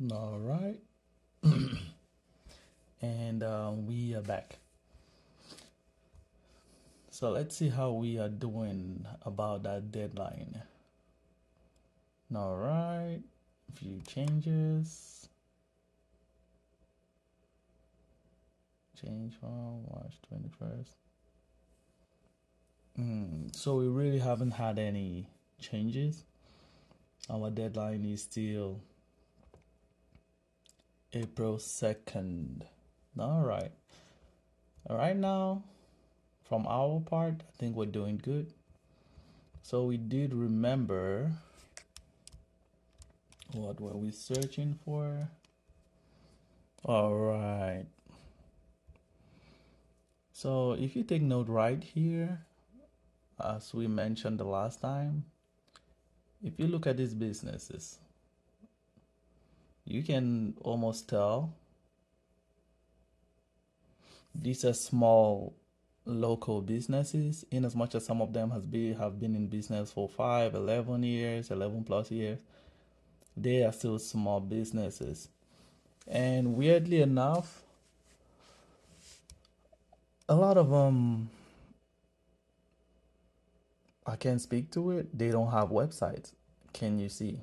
All right, and we are back. So let's see how we are doing about that deadline. All right, few changes. Change from March 21st. So we really haven't had any changes. Our deadline is still April 2nd. All right. All right now, from our part, I think we're doing good. So we did remember what were we searching for? All right. So if you take note right here, as we mentioned the last time, if you look at these businesses, you can almost tell these are small local businesses, in as much as some of them have been in business for 5, 11 years, 11 plus years. They are still small businesses. And weirdly enough, a lot of them, I can't speak to it, they don't have websites. Can you see?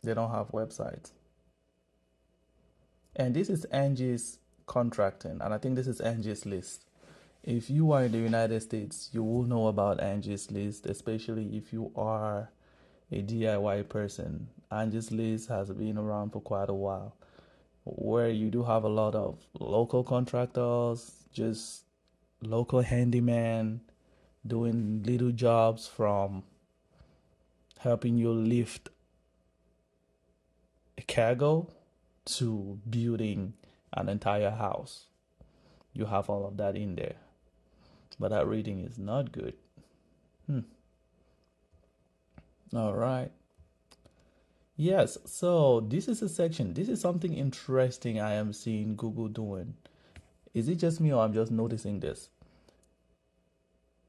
They don't have websites. And this is Angie's contracting, and I think this is Angie's list. If you are in the United States, you will know about Angie's list, especially if you are a DIY person. Angie's list has been around for quite a while, where you do have a lot of local contractors, just local handyman doing little jobs from helping you lift a cargo to building an entire house. You have all of that in there. But that reading is not good. All right. Yes, so this is a section. This is something interesting I am seeing Google doing. Is it just me or I'm just noticing this?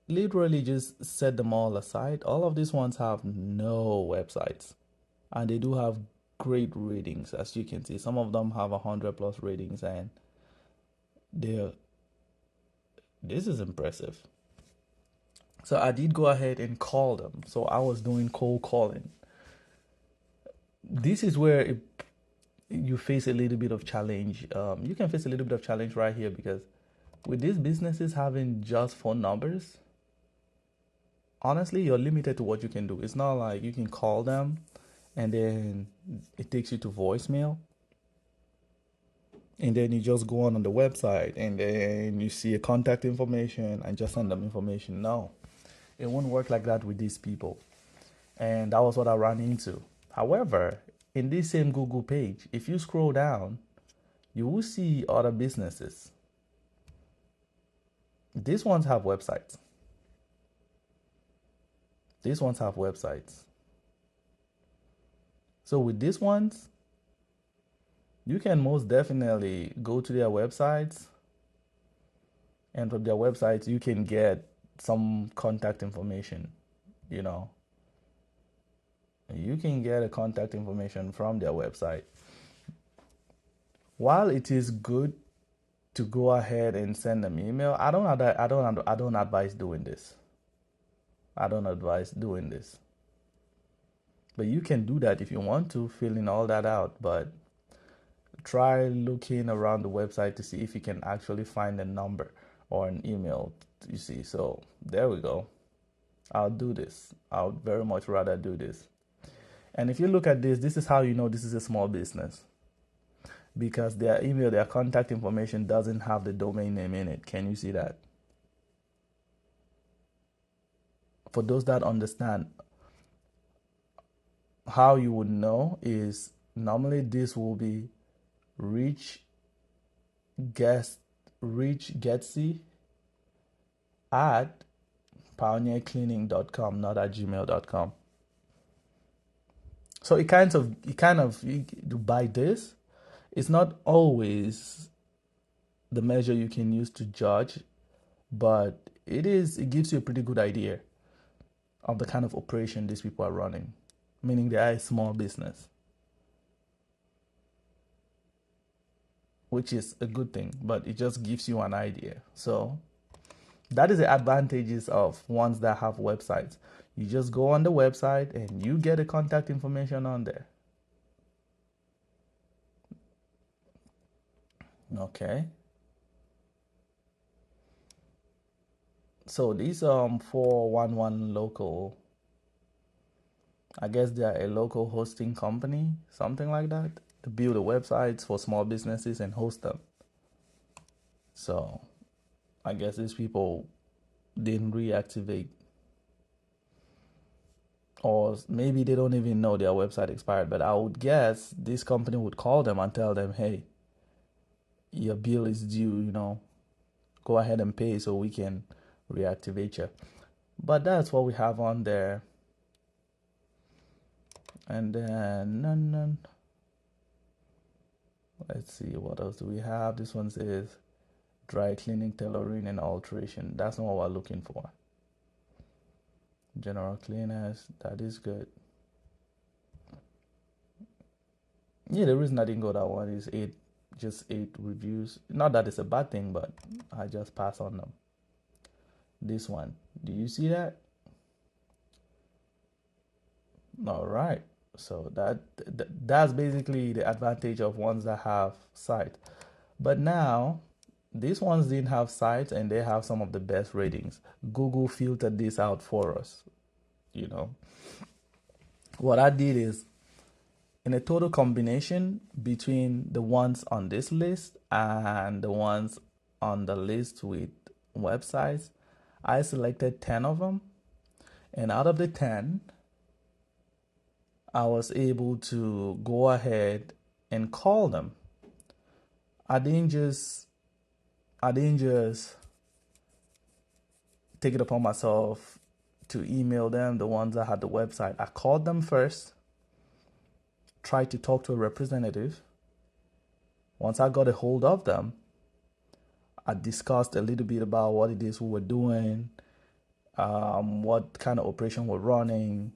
Literally just set them all aside. All of these ones have no websites. And they do have great ratings, as you can see. Some of them have 100 plus ratings, and they're this is impressive. So I did go ahead and call them. So I was doing cold calling. This is where you face a little bit of challenge. You can face a little bit of challenge right here, because with these businesses having just phone numbers, honestly, you're limited to what you can do. It's not like you can call them and then it takes you to voicemail. And then you just go on the website and then you see a contact information and just send them information. No, it won't work like that with these people. And that was what I ran into. However, in this same Google page, if you scroll down, you will see other businesses. These ones have websites. These ones have websites. So with these ones, you can most definitely go to their websites, and from their websites, you can get some contact information. You know, you can get a contact information from their website. While it is good to go ahead and send them email, I don't advise doing this. I don't advise doing this. But you can do that if you want to, filling all that out. But try looking around the website to see if you can actually find a number or an email. You see, so there we go. I'll do this. I would very much rather do this. And if you look at this, this is how you know this is a small business, because their email, their contact information doesn't have the domain name in it. Can you see that? For those that understand, how you would know is normally this will be reach guest reach Getsy at pioneercleaning.com, not at gmail.com. So you buy this. It's not always the measure you can use to judge, but it gives you a pretty good idea of the kind of operation these people are running, meaning they are a small business, which is a good thing, but it just gives you an idea. So that is the advantages of ones that have websites. You just go on the website and you get the contact information on there. Okay. So these 411 local, I guess they are a local hosting company, something like that, to build the websites for small businesses and host them. So I guess these people didn't reactivate, or maybe they don't even know their website expired. But I would guess this company would call them and tell them, hey, your bill is due, go ahead and pay so we can reactivate you. But that's what we have on there. And then let's see, what else do we have? This one says dry cleaning, tailoring, and alteration. That's not what we're looking for. General cleaners, that is good. Yeah, the reason I didn't go that one is just eight reviews. Not that it's a bad thing, but I just pass on them. This one, do you see that? All right. So that's basically the advantage of ones that have site. But now these ones didn't have sites and they have some of the best ratings. Google filtered this out for us. What I did is, in a total combination between the ones on this list and the ones on the list with websites, I selected 10 of them. And out of the 10, I was able to go ahead and call them. I didn't just take it upon myself to email them, the ones that had the website. I called them first, tried to talk to a representative. Once I got a hold of them, I discussed a little bit about what it is we were doing, what kind of operation we're running,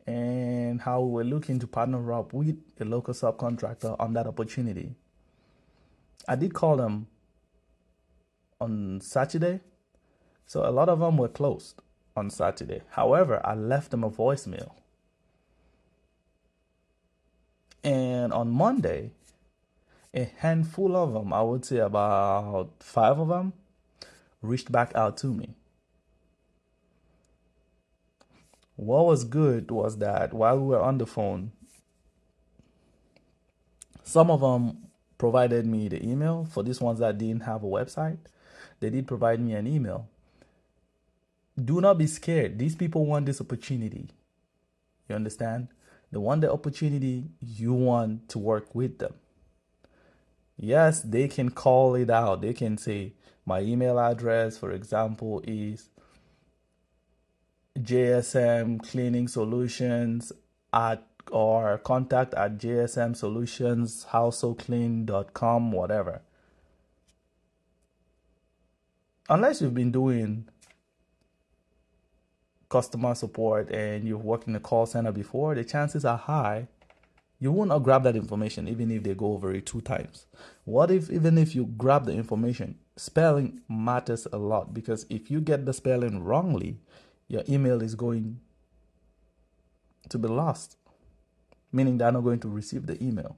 and how we were looking to partner up with a local subcontractor on that opportunity. I did call them on Saturday, so a lot of them were closed on Saturday. However, I left them a voicemail. And on Monday, a handful of them, I would say about 5 of them, reached back out to me. What was good was that while we were on the phone, some of them provided me the email. For these ones that didn't have a website, they did provide me an email. Do not be scared. These people want this opportunity. You understand? They want the opportunity. You want to work with them. Yes, they can call it out. They can say, my email address, for example, is JSM Cleaning Solutions or contact at JSM Solutions, householdclean.com, whatever. Unless you've been doing customer support and you've worked in a call center before, the chances are high you will not grab that information even if they go over it 2 times. What if, even if you grab the information, spelling matters a lot, because if you get the spelling wrongly, your email is going to be lost, meaning they're not going to receive the email.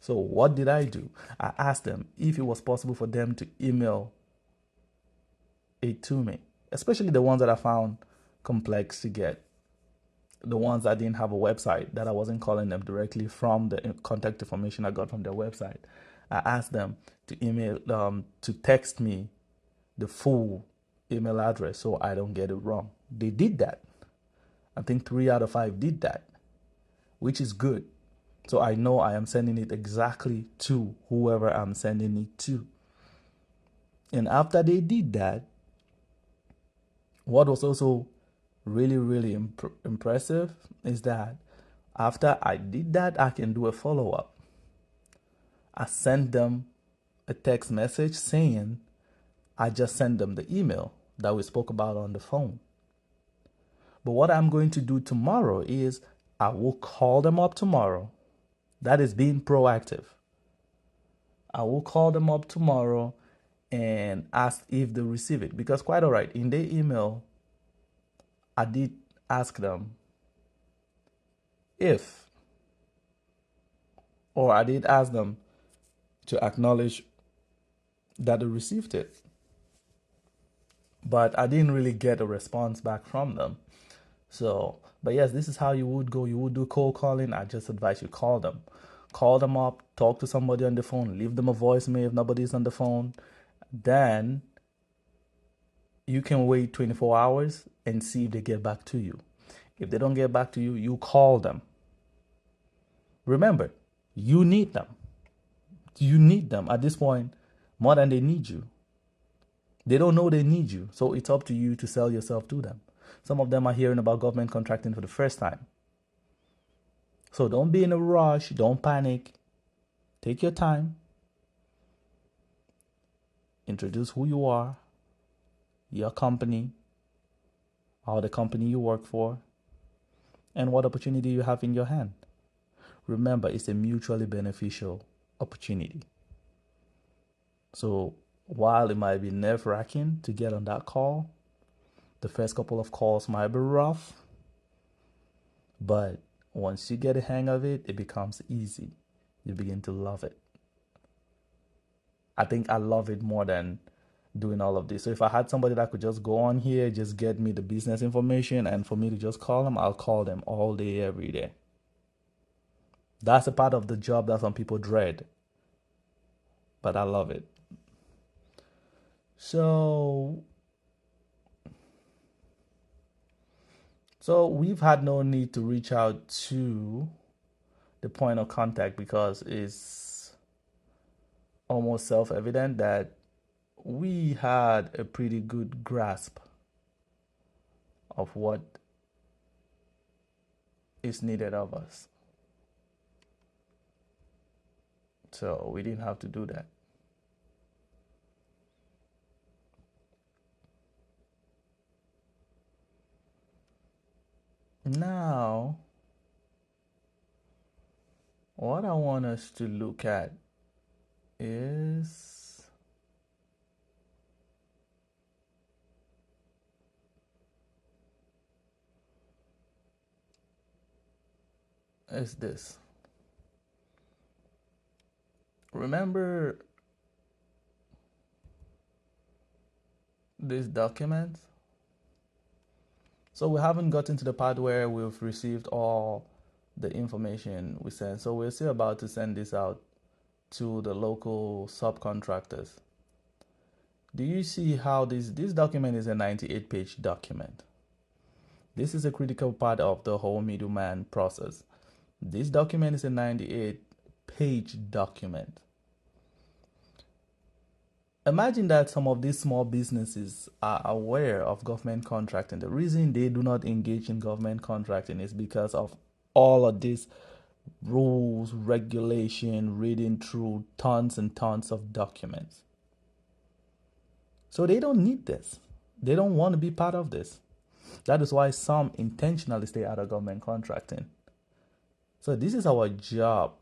So what did I do? I asked them if it was possible for them to email it to me, especially the ones that I found complex to get. The ones that didn't have a website, that I wasn't calling them directly from the contact information I got from their website. I asked them to email, to text me the full email address so I don't get it wrong. They did that. I think 3 out of 5 did that, which is good. So I know I am sending it exactly to whoever I'm sending it to. And after they did that, what was also really, really impressive is that after I did that, I can do a follow-up. I sent them a text message saying I just sent them the email that we spoke about on the phone. But what I'm going to do tomorrow is I will call them up tomorrow. That is being proactive. I will call them up tomorrow and ask if they receive it. Because quite all right, in their email, I did ask them if, or I did ask them to acknowledge that they received it. But I didn't really get a response back from them. So, but yes, this is how you would go. You would do cold calling. I just advise you call them. Call them up, talk to somebody on the phone, leave them a voicemail if nobody's on the phone. Then you can wait 24 hours and see if they get back to you. If they don't get back to you, you call them. Remember, you need them. You need them at this point more than they need you. They don't know they need you, so it's up to you to sell yourself to them. Some of them are hearing about government contracting for the first time. So don't be in a rush, don't panic. Take your time. Introduce who you are, your company, or the company you work for, and what opportunity you have in your hand. Remember, it's a mutually beneficial opportunity. So while it might be nerve-wracking to get on that call, the first couple of calls might be rough, but once you get a hang of it, it becomes easy. You begin to love it. I think I love it more than doing all of this. So if I had somebody that could just go on here, just get me the business information, and for me to just call them, I'll call them all day, every day. That's a part of the job that some people dread, but I love it. So we've had no need to reach out to the point of contact because it's almost self-evident that we had a pretty good grasp of what is needed of us. So we didn't have to do that. Now, what I want us to look at is this. Remember this document? So we haven't gotten to the part where we've received all the information we sent. So we're still about to send this out to the local subcontractors. Do you see how this document is a 98-page document? This is a critical part of the whole middleman process. This document is a 98-page document. Imagine that some of these small businesses are aware of government contracting. The reason they do not engage in government contracting is because of all of these rules, regulation, reading through tons and tons of documents. So they don't need this. They don't want to be part of this. That is why some intentionally stay out of government contracting. So this is our job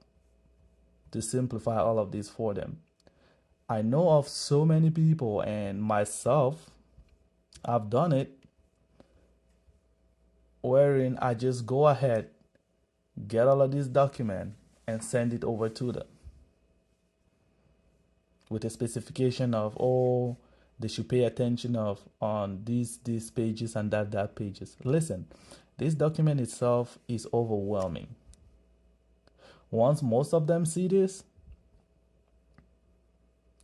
to simplify all of this for them. I know of so many people, and myself, I've done it, wherein I just go ahead, get all of these documents, and send it over to them with a specification of, oh, they should pay attention of on these pages and that pages. Listen, this document itself is overwhelming. Once most of them see this,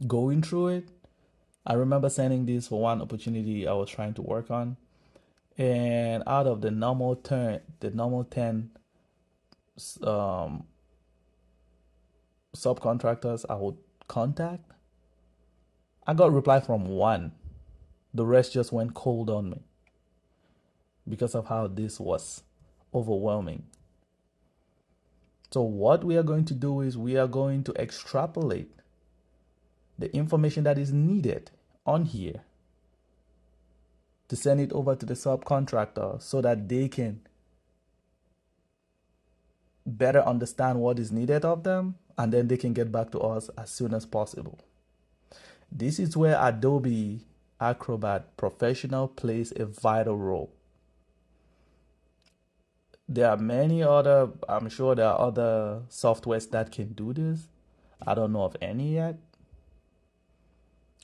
going through it, I remember sending this for one opportunity I was trying to work on, and out of the normal 10 subcontractors I would contact, I got a reply from one. The rest just went cold on me because of how this was overwhelming. So what we are going to do is we are going to extrapolate the information that is needed on here to send it over to the subcontractor so that they can better understand what is needed of them, and then they can get back to us as soon as possible. This is where Adobe Acrobat Professional plays a vital role. There are many other, I'm sure there are other softwares that can do this. I don't know of any yet.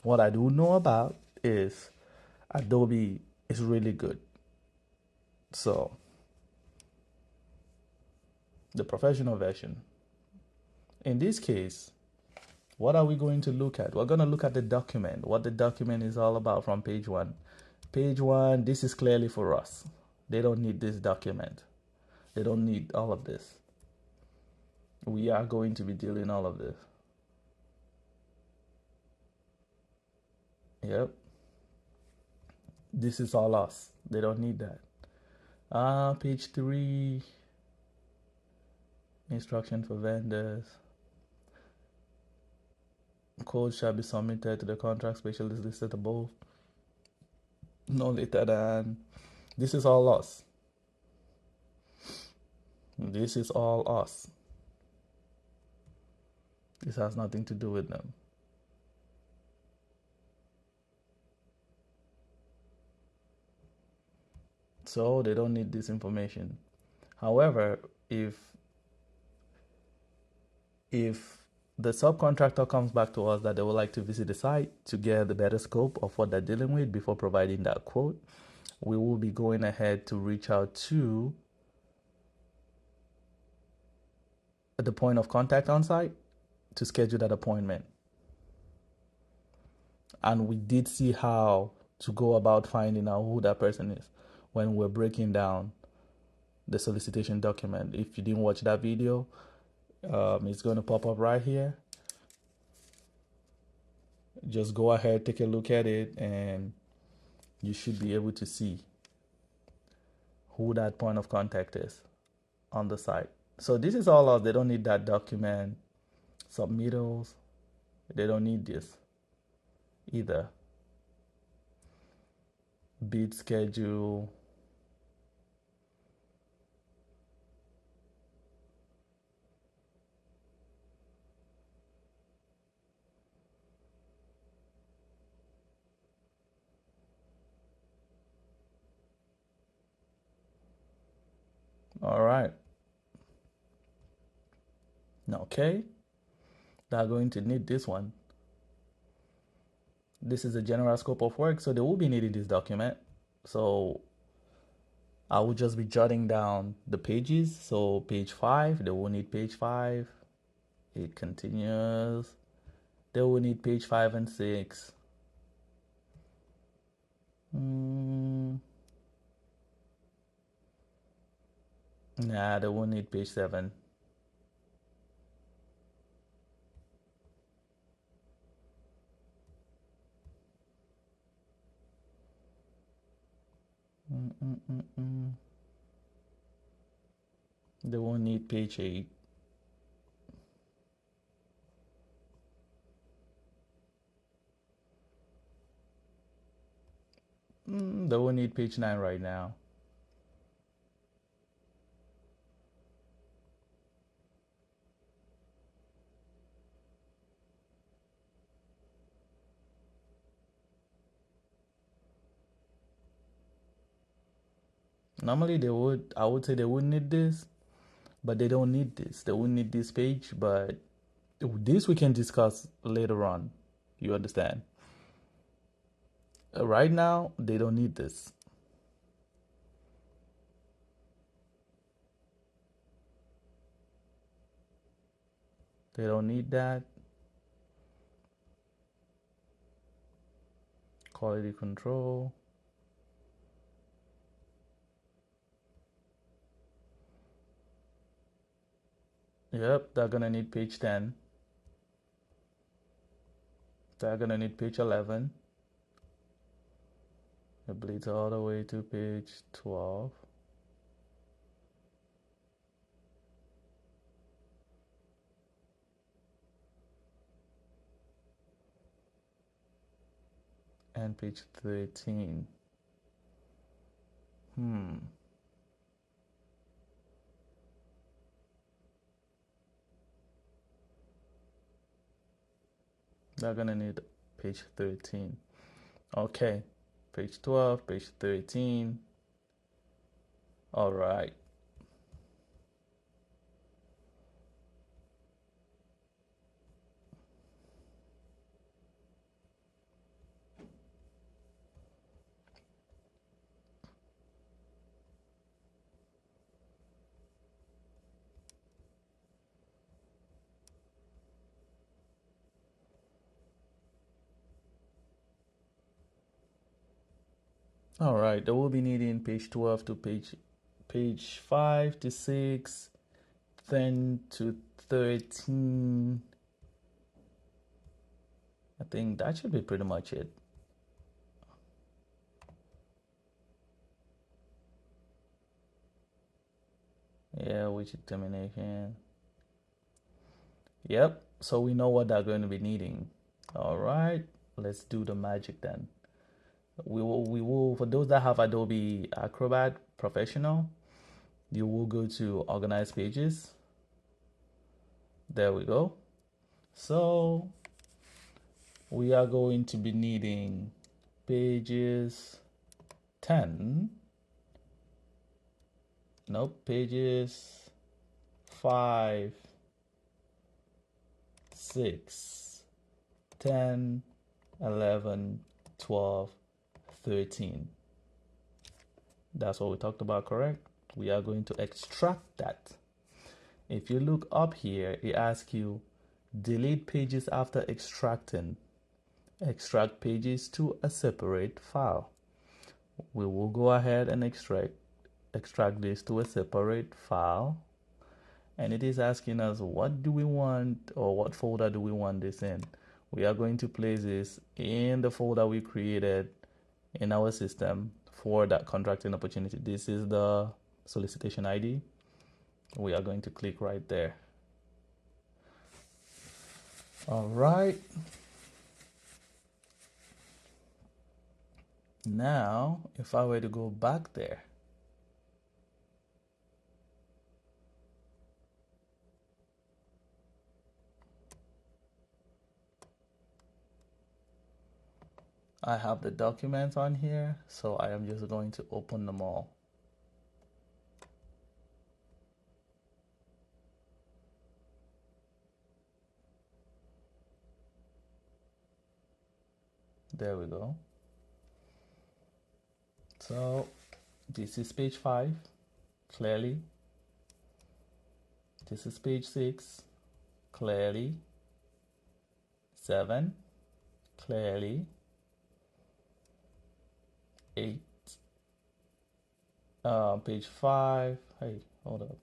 What I do know about is Adobe is really good. So, the professional version. In this case, what are we going to look at? We're going to look at the document, what the document is all about from page one. Page one, this is clearly for us. They don't need this document. They don't need all of this. We are going to be dealing all of this. Yep. This is all us. They don't need that. Page three, instruction for vendors. Code shall be submitted to the contract specialist listed above. No later than. This is all us. This is all us. This has nothing to do with them. So they don't need this information. However, if the subcontractor comes back to us that they would like to visit the site to get the better scope of what they're dealing with before providing that quote, we will be going ahead to reach out to the point of contact on site to schedule that appointment. And we did see how to go about finding out who that person is when we're breaking down the solicitation document. If you didn't watch that video, it's going to pop up right here. Just go ahead, take a look at it, and you should be able to see who that point of contact is on the site. So this is all us. They don't need that document, submittals. They don't need this either. Bid schedule. All right. Okay. They're going to need this one. This is a general scope of work, so they will be needing this document. So I will just be jotting down the pages. So page 5, they will need page 5. It continues. They will need page 5 and 6. Nah, they will need page 7. They will need page 8. They will need page 9 right now. Normally I would say they would need this, but they don't need this. They wouldn't need this page, but this we can discuss later on. You understand? Right now, they don't need this. They don't need that. Quality control. Yep, they're gonna need page 10. They're gonna need page 11. It bleeds all the way to page 12. And page 13. They're gonna need page 13. Okay, page 12, page 13. All right. All right, they will be needing page 12 to page 5 to 6, 10 to 13. I think that should be pretty much it. Yeah, which determination. Yep, so we know what they're going to be needing. All right, let's do the magic then. We will for those that have Adobe Acrobat Professional, you will go to organize pages. There we go. So we are going to be needing pages 10. Nope, pages 5, 6, 10, 11, 12, 13. That's what we talked about, correct? We are going to extract that. If you look up here, it asks you delete pages after extracting. Extract pages to a separate file. We will go ahead and extract this to a separate file. And it is asking us what do we want, or what folder do we want this in. We are going to place this in the folder we created in our system for that contracting opportunity. This is the solicitation ID. We are going to click right there. All right. Now, if I were to go back there, I have the documents on here, so I am just going to open them all. There we go. So this is page 5, clearly. This is page 6, clearly. 7, clearly. 8, page 5, hey, hold up.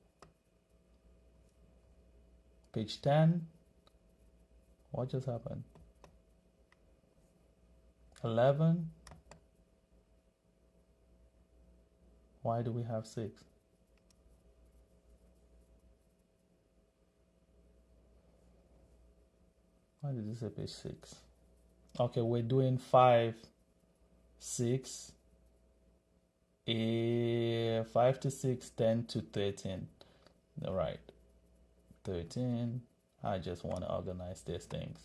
Page 10, what just happened? 11, why do we have 6? Why did this say page 6? Okay, we're doing 5, 6, 5 to 6, 10 to 13. All right, 13. I just want to organize these things.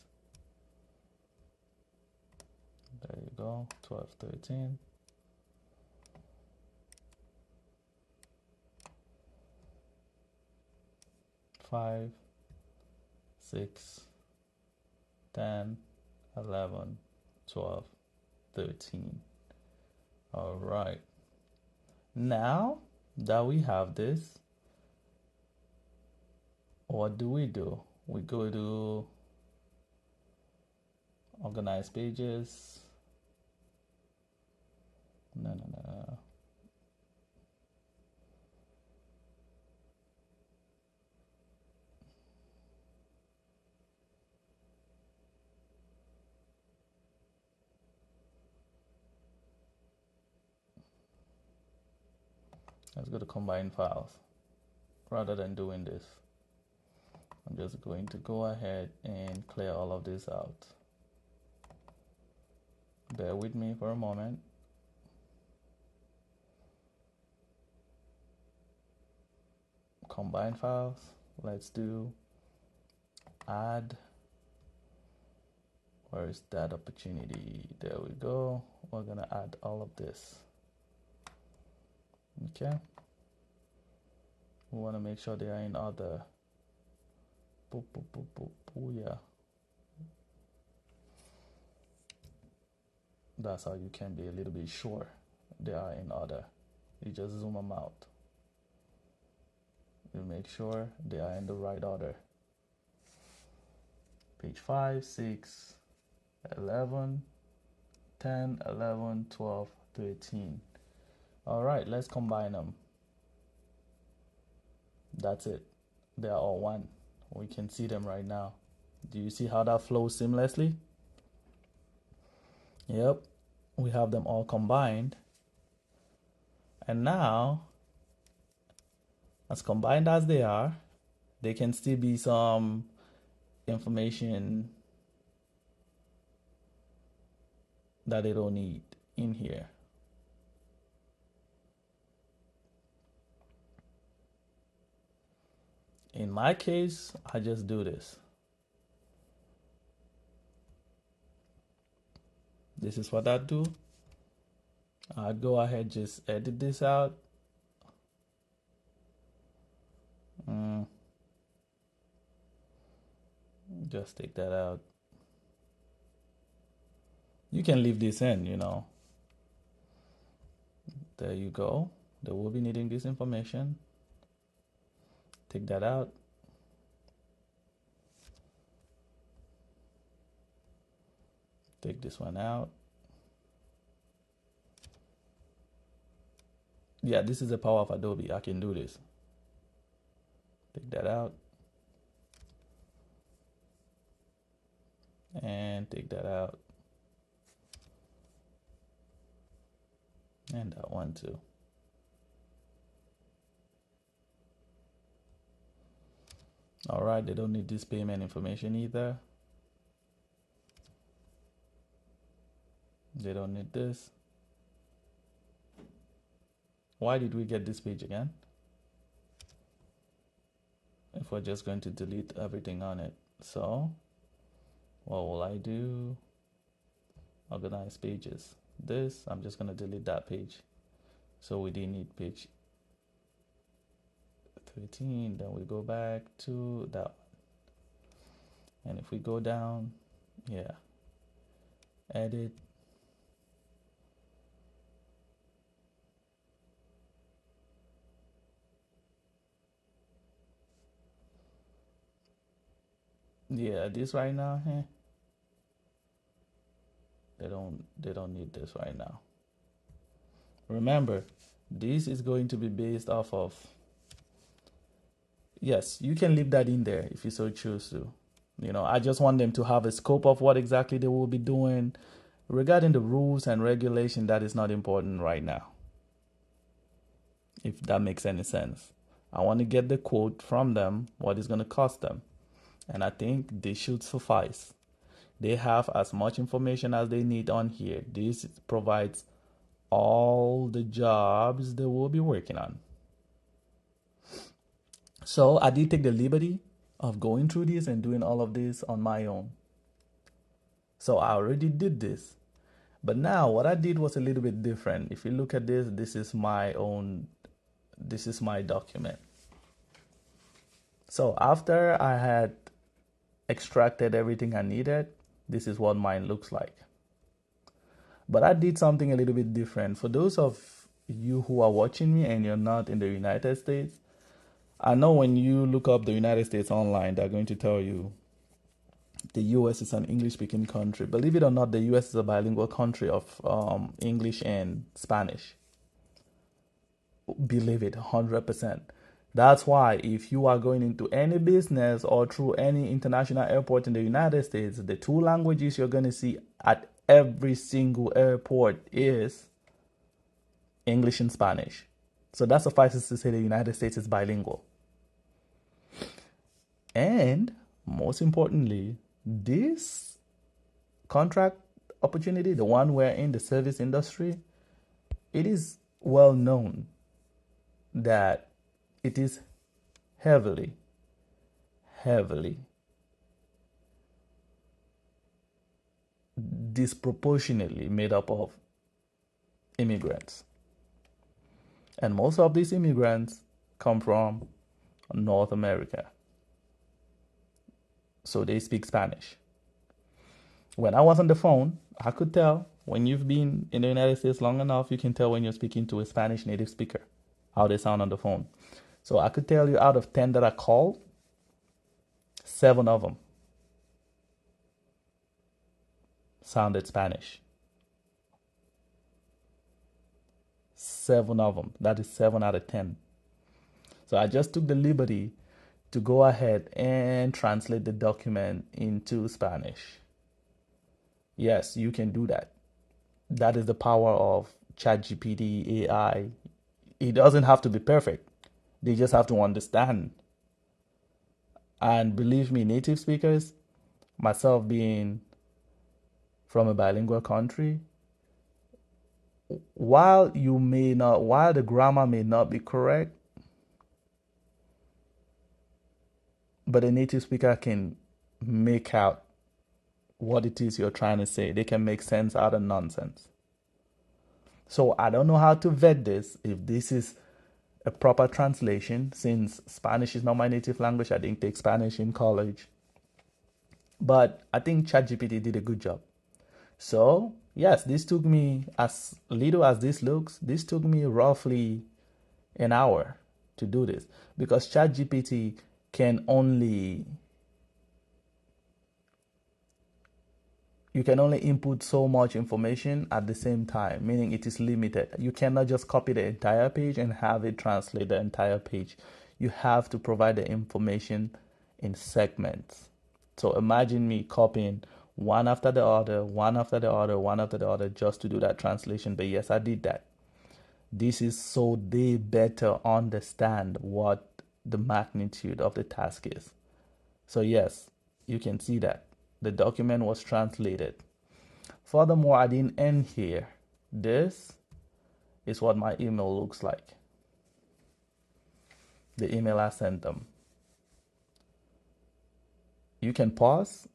There you go, 12, 13. 5, 6, 10, 11, 12, 13. All right. Now that we have this, what do? We go to organize pages. No. Let's go to combine files. Rather than doing this, I'm just going to go ahead and clear all of this out. Bear with me for a moment. combine files. Let's do add. Where is that opportunity? There we go. We're gonna add all of this. Okay. We want to make sure they are in order. Boop, boop, boop, boop, boop, yeah. That's how you can be a little bit sure they are in order. You just zoom them out. You make sure they are in the right order. Page 5, 6, 11, 10, 11, 12, 13. All right, let's combine them. That's it. They are all one. We can see them right now. Do you see how that flows seamlessly? Yep, we have them all combined. And now, as combined as they are, there can still be some information that they don't need in here. In my case, I just do this. This is what I do. I'd go ahead, just edit this out. Just take that out. You can leave this in, you know. There you go. They will be needing this information. Take that out. Take this one out. Yeah, this is the power of Adobe. I can do this. Take that out. And take that out. And that one too. All right, they don't need this payment information either. They don't need this. Why did we get this page again? If we're just going to delete everything on it. So what will I do? Organize pages. This, I'm just going to delete that page. So we didn't need page 13. Then we go back to that one. And if we go down, yeah, edit. Yeah, this right now, they don't need this right now. Remember, this is going to be based off of, yes, you can leave that in there if you so choose to. You know, I just want them to have a scope of what exactly they will be doing. Regarding the rules and regulation, that is not important right now, if that makes any sense. I want to get the quote from them, what it's going to cost them. And I think this should suffice. They have as much information as they need on here. This provides all the jobs they will be working on. So I did take the liberty of going through this and doing all of this on my own. So I already did this. But now what I did was a little bit different. If you look at this, this is my document. So after I had extracted everything I needed, this is what mine looks like. But I did something a little bit different. For those of you who are watching me and you're not in the United States, I know when you look up the United States online, they're going to tell you the US is an English-speaking country. Believe it or not, the US is a bilingual country of English and Spanish. Believe it, 100%. That's why if you are going into any business or through any international airport in the United States, the two languages you're going to see at every single airport is English and Spanish. So that suffices to say the United States is bilingual. And most importantly, this contract opportunity, the one we're in, the service industry, it is well known that it is heavily, heavily, disproportionately made up of immigrants. And most of these immigrants come from North America. So they speak Spanish. When I was on the phone, I could tell when you've been in the United States long enough, you can tell when you're speaking to a Spanish native speaker, how they sound on the phone. So I could tell you out of 10 that I called, 7 of them sounded Spanish. 7 of them. That is 7 out of 10. So I just took the liberty to go ahead and translate the document into Spanish. Yes, you can do that. That is the power of ChatGPT, AI. It doesn't have to be perfect. They just have to understand. And believe me, native speakers, myself being from a bilingual country, while the grammar may not be correct, but a native speaker can make out what it is you're trying to say. They can make sense out of nonsense. So I don't know how to vet this, if this is a proper translation, since Spanish is not my native language. I didn't take Spanish in college. But I think ChatGPT did a good job. So, yes, this took me, as little as this looks, this took me roughly an hour to do this, because ChatGPT can only you can only input so much information at the same time, meaning it is limited. You cannot just copy the entire page and have it translate the entire page. You have to provide the information in segments. So imagine me copying one after the other, one after the other, one after the other, just to do that translation. But yes, I did that. This is so they better understand what the magnitude of the task is. So yes, you can see that the document was translated. Furthermore, I didn't end here. This is what my email looks like. The email I sent them. You can pause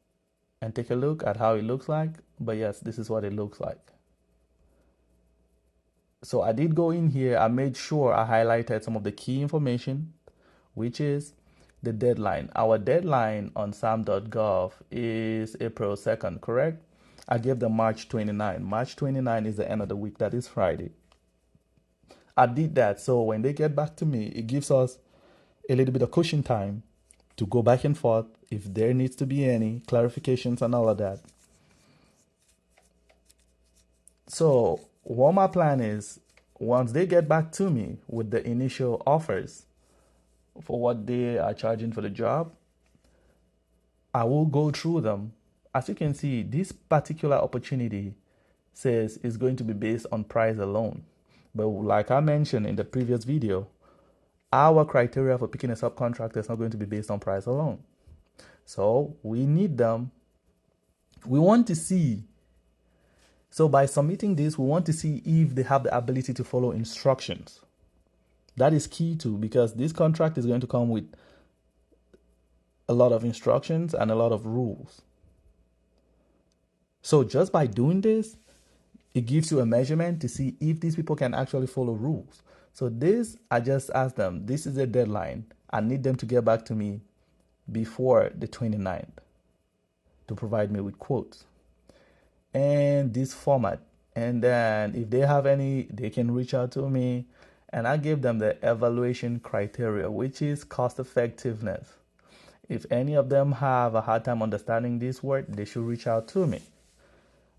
and take a look at how it looks like, but yes, this is what it looks like. So I did go in here, I made sure I highlighted some of the key information, which is the deadline. Our deadline on SAM.gov is April 2nd, correct? I gave them March 29. March 29 is the end of the week. That is Friday. I did that so when they get back to me, it gives us a little bit of cushion time to go back and forth if there needs to be any clarifications and all of that. So what my plan is, once they get back to me with the initial offers for what they are charging for the job, I will go through them. As you can see, this particular opportunity says it's going to be based on price alone. But like I mentioned in the previous video, our criteria for picking a subcontractor is not going to be based on price alone. So we need them. We want to see. So by submitting this, we want to see if they have the ability to follow instructions. That is key too, because this contract is going to come with a lot of instructions and a lot of rules. So just by doing this, it gives you a measurement to see if these people can actually follow rules. So this, I just asked them, this is a deadline. I need them to get back to me before the 29th to provide me with quotes and this format. And then if they have any, they can reach out to me. And I gave them the evaluation criteria, which is cost effectiveness. If any of them have a hard time understanding this word, they should reach out to me.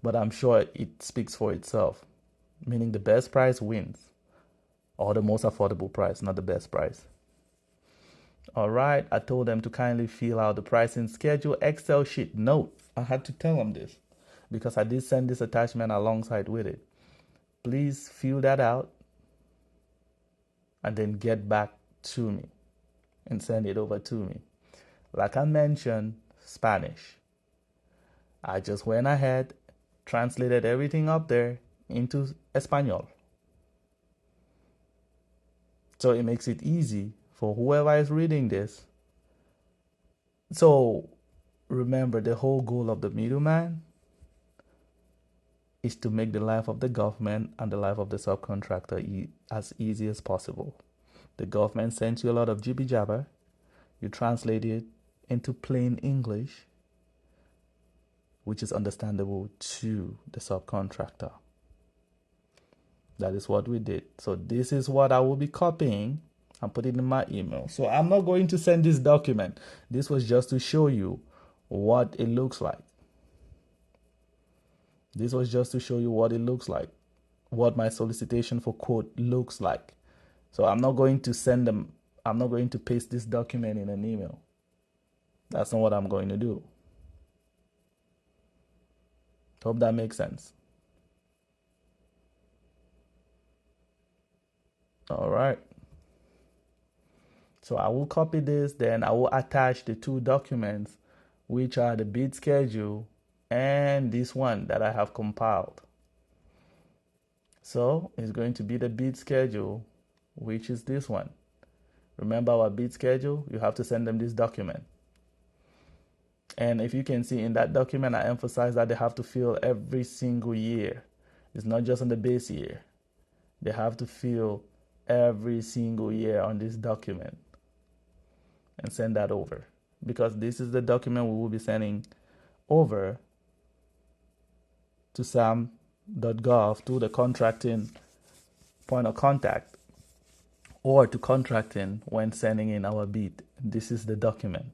But I'm sure it speaks for itself, meaning the best price wins, or the most affordable price, not the best price. All right, I told them to kindly fill out the pricing schedule Excel sheet. Note, I had to tell them this because I did send this attachment alongside with it. Please fill that out and then get back to me and send it over to me. Like I mentioned, Spanish. I just went ahead, translated everything up there into Espanol. So it makes it easy for whoever is reading this. So remember, the whole goal of the middleman is to make the life of the government and the life of the subcontractor as easy as possible. The government sends you a lot of jibby jabber. You translate it into plain English, which is understandable to the subcontractor. That is what we did. So this is what I will be copying and put it in my email. So I'm not going to send this document. This was just to show you what it looks like. This was just to show you what it looks like, what my solicitation for quote looks like. So I'm not going to send them, I'm not going to paste this document in an email. That's not what I'm going to do. Hope that makes sense. All right. So I will copy this, then I will attach the two documents, which are the bid schedule and this one that I have compiled. So it's going to be the bid schedule, which is this one. Remember our bid schedule? You have to send them this document. And if you can see in that document, I emphasize that they have to fill every single year. It's not just on the base year. They have to fill every single year on this document and send that over, because this is the document we will be sending over to SAM.gov, to the contracting point of contact, or to contracting when sending in our bid. This is the document.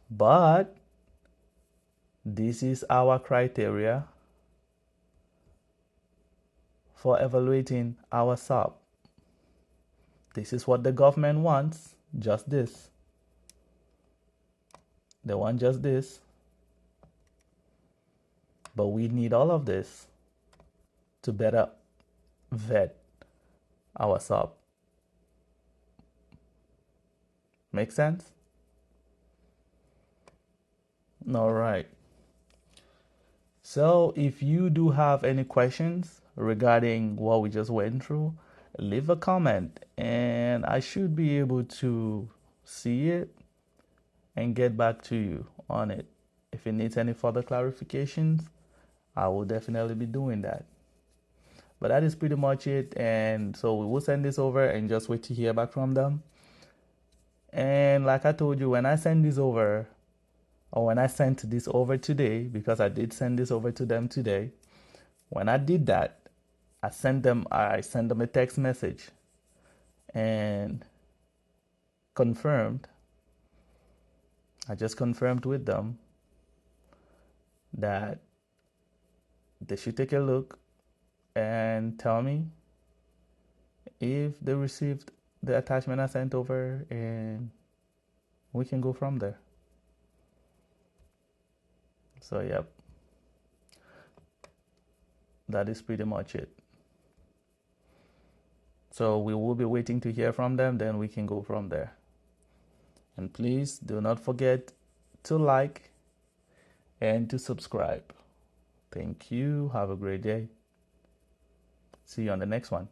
But this is our criteria for evaluating our sub. This is what the government wants, just this. They want just this. But we need all of this to better vet our sub. Make sense? All right. So if you do have any questions regarding what we just went through, leave a comment and I should be able to see it and get back to you on it. If it needs any further clarifications, I will definitely be doing that. But that is pretty much it. And so we will send this over and just wait to hear back from them. And like I told you, when I send this over, or when I sent this over today, because I did send this over to them today, when I did that, I sent them a text message and confirmed. I just confirmed with them that they should take a look and tell me if they received the attachment I sent over, and we can go from there. So yep, that is pretty much it. So we will be waiting to hear from them, then we can go from there. And please do not forget to like and to subscribe. Thank you. Have a great day. See you on the next one.